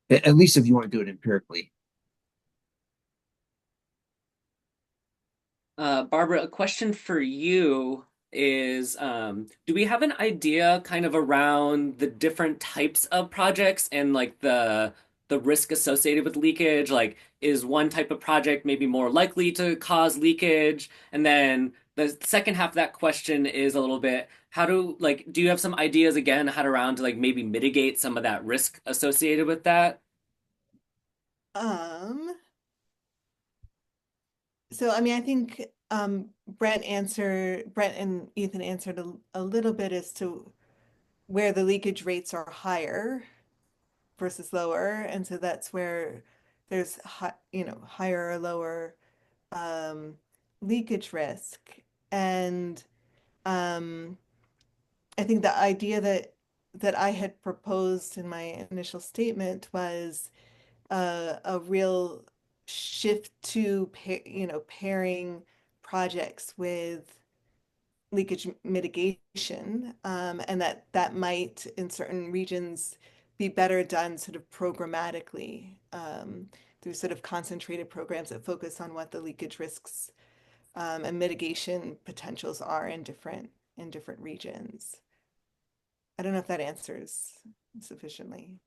C: At least if you want to do it empirically.
A: Barbara, a question for you is, do we have an idea kind of around the different types of projects and like the risk associated with leakage? Like, is one type of project maybe more likely to cause leakage? And then the second half of that question is a little bit, do you have some ideas again, how to around to like maybe mitigate some of that risk associated with that?
D: Um, so I mean, I think Brent and Ethan answered a little bit as to where the leakage rates are higher versus lower, and so that's where there's higher or lower um, leakage risk. And um, I think the idea that I had proposed in my initial statement was a real shift to pairing projects with leakage mitigation, and that might in certain regions be better done sort of programmatically, through sort of concentrated programs that focus on what the leakage risks, and mitigation potentials are in different regions. I don't know if that answers sufficiently.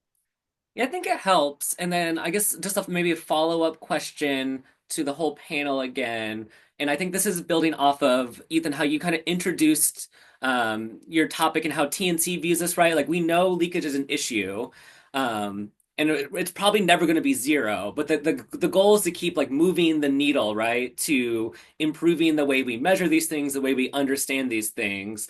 A: Yeah, I think it helps. And then I guess just maybe a follow-up question to the whole panel again. And I think this is building off of Ethan, how you kind of introduced your topic and how TNC views this, right? Like we know leakage is an issue. And it's probably never going to be zero, but the goal is to keep like moving the needle, right? To improving the way we measure these things, the way we understand these things.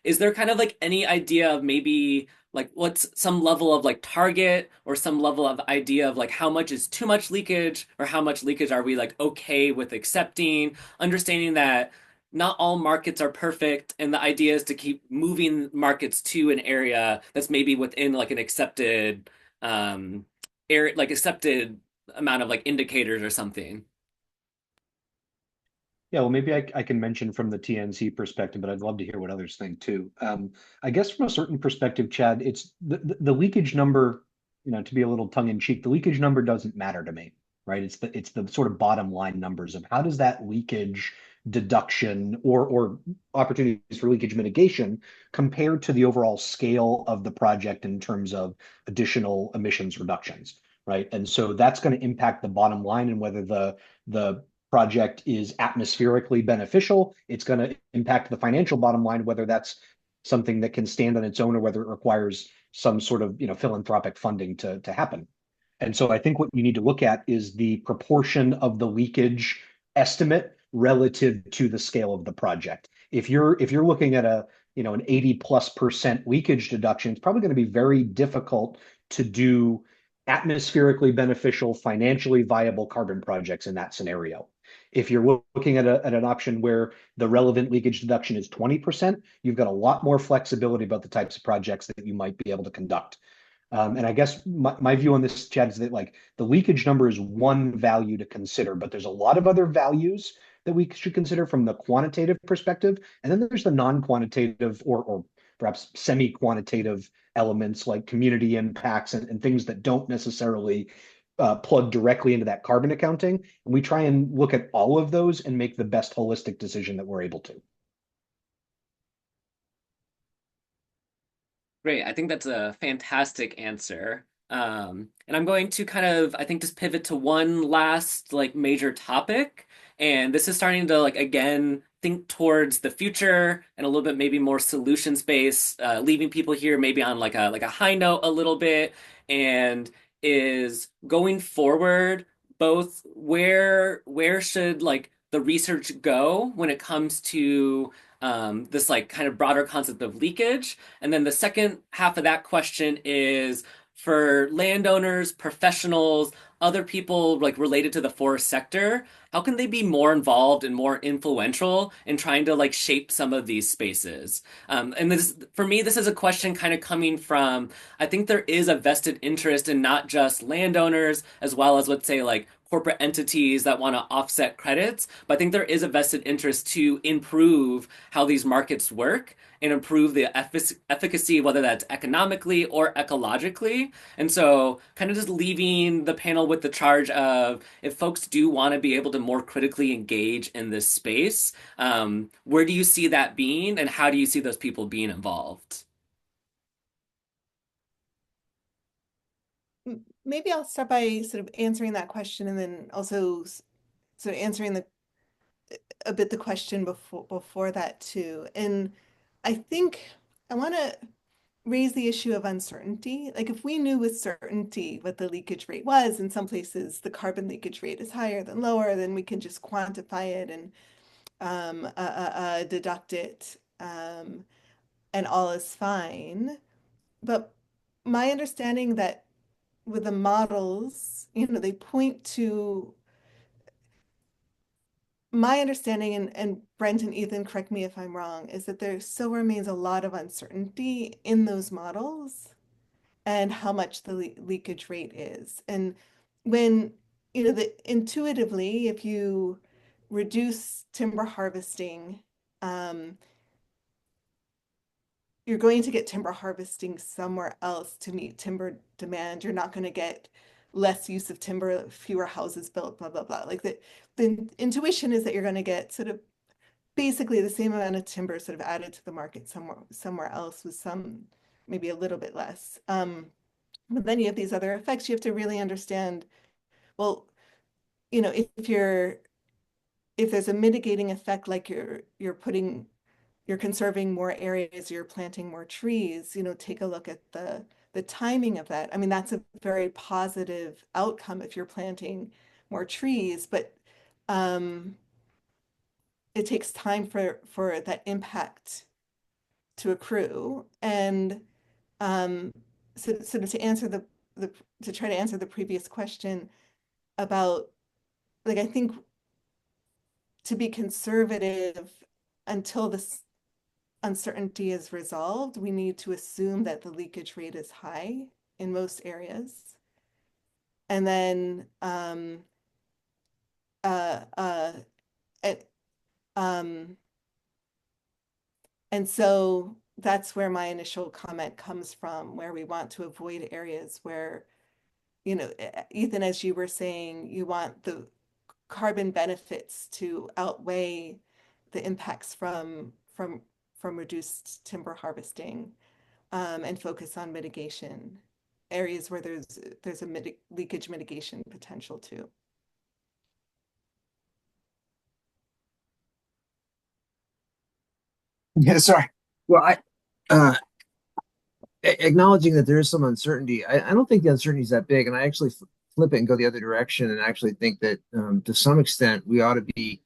A: Is there kind of like any idea of maybe like what's some level of like target or some level of idea of like how much is too much leakage or how much leakage are we like okay with accepting, understanding that not all markets are perfect, and the idea is to keep moving markets to an area that's maybe within like an accepted area, like accepted amount of like indicators or something.
B: Yeah, well, maybe I can mention from the TNC perspective, but I'd love to hear what others think too. I guess from a certain perspective, Chad, it's the leakage number, to be a little tongue in cheek, the leakage number doesn't matter to me, right? It's the sort of bottom line numbers of how does that leakage deduction or opportunities for leakage mitigation compare to the overall scale of the project in terms of additional emissions reductions, right? And so that's going to impact the bottom line and whether the project is atmospherically beneficial. It's going to impact the financial bottom line, whether that's something that can stand on its own or whether it requires some sort of philanthropic funding to happen. And so I think what you need to look at is the proportion of the leakage estimate relative to the scale of the project. If you're looking at an 80+% leakage deduction, it's probably going to be very difficult to do atmospherically beneficial, financially viable carbon projects in that scenario. If you're looking at an option where the relevant leakage deduction is 20%, you've got a lot more flexibility about the types of projects that you might be able to conduct. And I guess my view on this, Chad, is that like the leakage number is one value to consider, but there's a lot of other values that we should consider from the quantitative perspective. And then there's the non-quantitative or perhaps semi-quantitative elements like community impacts and things that don't necessarily plug directly into that carbon accounting. And we try and look at all of those and make the best holistic decision that we're able to.
A: Great. I think that's a fantastic answer. And I'm going to kind of, I think, just pivot to one last like major topic. And this is starting to like again think towards the future and a little bit maybe more solutions based, leaving people here maybe on like a high note a little bit, and is going forward, both where should like the research go when it comes to this like kind of broader concept of leakage, and then the second half of that question is for landowners, professionals, other people like related to the forest sector, how can they be more involved and more influential in trying to like shape some of these spaces? And this, for me, this is a question kind of coming from, I think there is a vested interest in not just landowners, as well as let's say like corporate entities that want to offset credits, but I think there is a vested interest to improve how these markets work and improve the efficacy, whether that's economically or ecologically. And so, kind of just leaving the panel with the charge of if folks do want to be able to more critically engage in this space, where do you see that being, and how do you see those people being involved?
D: Maybe I'll start by sort of answering that question and then also sort of answering a bit the question before that too. And I think I want to raise the issue of uncertainty. Like if we knew with certainty what the leakage rate was, in some places the carbon leakage rate is higher than lower, then we can just quantify it and deduct it, and all is fine. But my understanding that with the models, they point to my understanding, and Brent and Ethan, correct me if I'm wrong, is that there still remains a lot of uncertainty in those models and how much the leakage rate is. And when, intuitively, if you reduce timber harvesting, you're going to get timber harvesting somewhere else to meet timber demand. You're not going to get less use of timber, fewer houses built, blah, blah, blah. Like the intuition is that you're going to get sort of basically the same amount of timber sort of added to the market somewhere else with some, maybe a little bit less. But then you have these other effects. You have to really understand, well, if there's a mitigating effect, like you're conserving more areas, you're planting more trees, take a look at the timing of that. I mean, that's a very positive outcome if you're planting more trees, but it takes time for that impact to accrue. And so to answer to try to answer the previous question about, like, I think to be conservative until this uncertainty is resolved, we need to assume that the leakage rate is high in most areas. And then it, and so that's where my initial comment comes from, where we want to avoid areas where, Ethan, as you were saying, you want the carbon benefits to outweigh the impacts from reduced timber harvesting, and focus on mitigation, areas where there's a leakage mitigation potential too.
C: Yeah, sorry. Well, acknowledging that there is some uncertainty, I don't think the uncertainty is that big, and I actually flip it and go the other direction, and actually think that to some extent we ought to be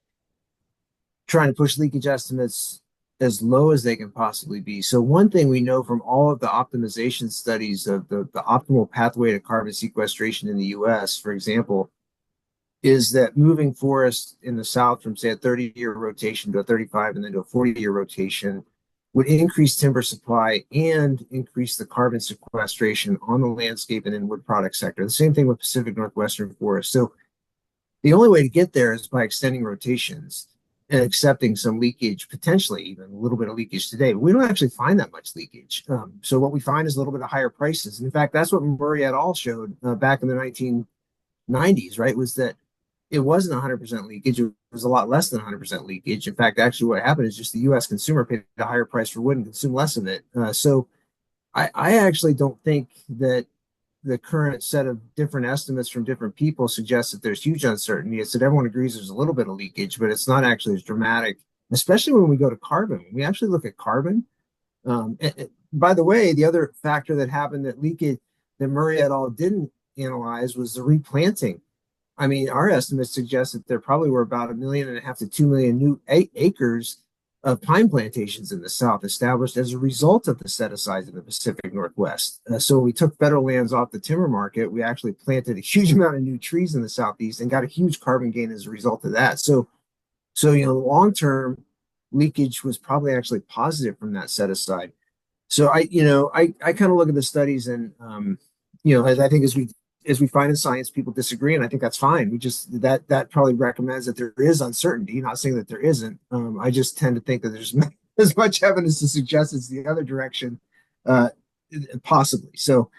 C: trying to push leakage estimates as low as they can possibly be. So one thing we know from all of the optimization studies of the optimal pathway to carbon sequestration in the US, for example, is that moving forests in the South from, say, a 30-year rotation to a 35 and then to a 40-year rotation would increase timber supply and increase the carbon sequestration on the landscape and in wood product sector. The same thing with Pacific Northwestern forests. So The only way to get there is by extending rotations and accepting some leakage, potentially even a little bit of leakage today. But we don't actually find that much leakage. So what we find is a little bit of higher prices. And in fact, that's what Murray et al. Showed back in the 1990s, right? Was that it wasn't 100% leakage. It was a lot less than 100% leakage. In fact, actually, what happened is just the U.S. consumer paid a higher price for wood and consumed less of it. So I actually don't think that the current set of different estimates from different people suggests that there's huge uncertainty. It's that everyone agrees there's a little bit of leakage, but it's not actually as dramatic, especially when we go to carbon. When we actually look at carbon. By the way, the other factor that happened that leakage that Murray et al. Didn't analyze was the replanting. I mean, our estimates suggest that there probably were about 1.5 to 2 million new acres of pine plantations in the South established as a result of the set asides in the Pacific Northwest. So we took federal lands off the timber market. We actually planted a huge amount of new trees in the Southeast and got a huge carbon gain as a result of that. So long term leakage was probably actually positive from that set aside. So I kind of look at the studies and as I think as we find in science, people disagree, and I think that's fine. We just that probably recommends that there is uncertainty. Not saying that there isn't. I just tend to think that there's as much evidence to suggest it's the other direction, uh, possibly. So,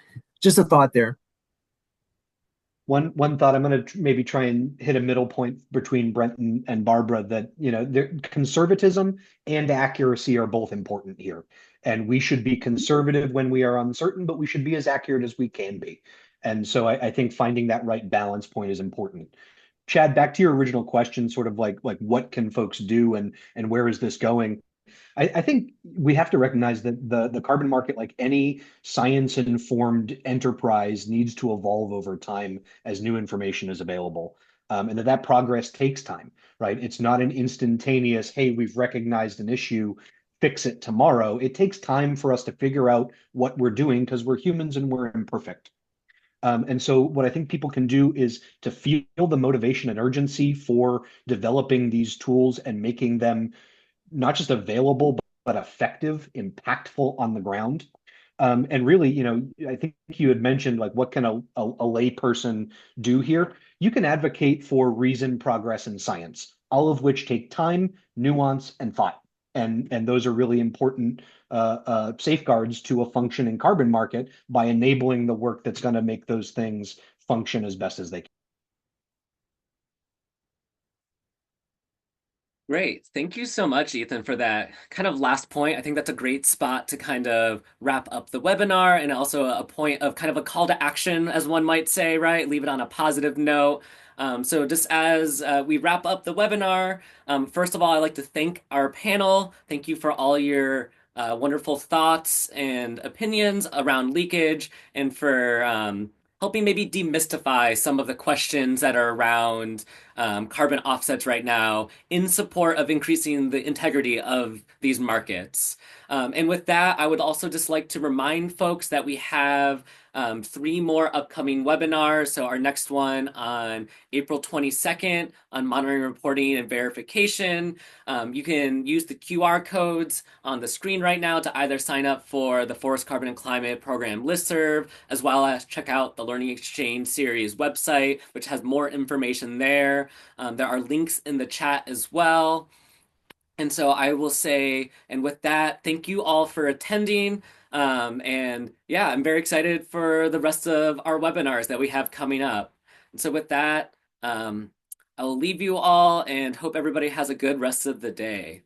C: just a thought there.
B: One thought, I'm going to maybe try and hit a middle point between Brent and Barbara, that conservatism and accuracy are both important here, and we should be conservative when we are uncertain, but we should be as accurate as we can be. And so I think finding that right balance point is important. Chad, back to your original question, sort of like what can folks do, and where is this going? I think we have to recognize that the carbon market, like any science-informed enterprise, needs to evolve over time as new information is available. And that progress takes time, right? It's not an instantaneous, hey, we've recognized an issue, fix it tomorrow. It takes time for us to figure out what we're doing because we're humans and we're imperfect. And so what I think people can do is to feel the motivation and urgency for developing these tools and making them not just available, but effective, impactful on the ground. And really, I think you had mentioned like what can a lay person do here? You can advocate for reason, progress, and science, all of which take time, nuance, and thought. And those are really important safeguards to a functioning carbon market by enabling the work that's going to make those things function as best as they can.
A: Great. Thank you so much, Ethan, for that kind of last point. I think that's a great spot to kind of wrap up the webinar, and also a point of kind of a call to action, as one might say, right? Leave it on a positive note. So just as we wrap up the webinar, first of all, I'd like to thank our panel. Thank you for all your wonderful thoughts and opinions around leakage, and for helping maybe demystify some of the questions that are around carbon offsets right now in support of increasing the integrity of these markets. And with that, I would also just like to remind folks that we have 3 more upcoming webinars. So our next one on April 22nd on monitoring, reporting, and verification. You can use the QR codes on the screen right now to either sign up for the Forest Carbon and Climate Program listserv, as well as check out the Learning Exchange Series website, which has more information there. There are links in the chat as well. And so I will say, and with that, thank you all for attending. And yeah, I'm very excited for the rest of our webinars that we have coming up. And so with that, I will leave you all and hope everybody has a good rest of the day.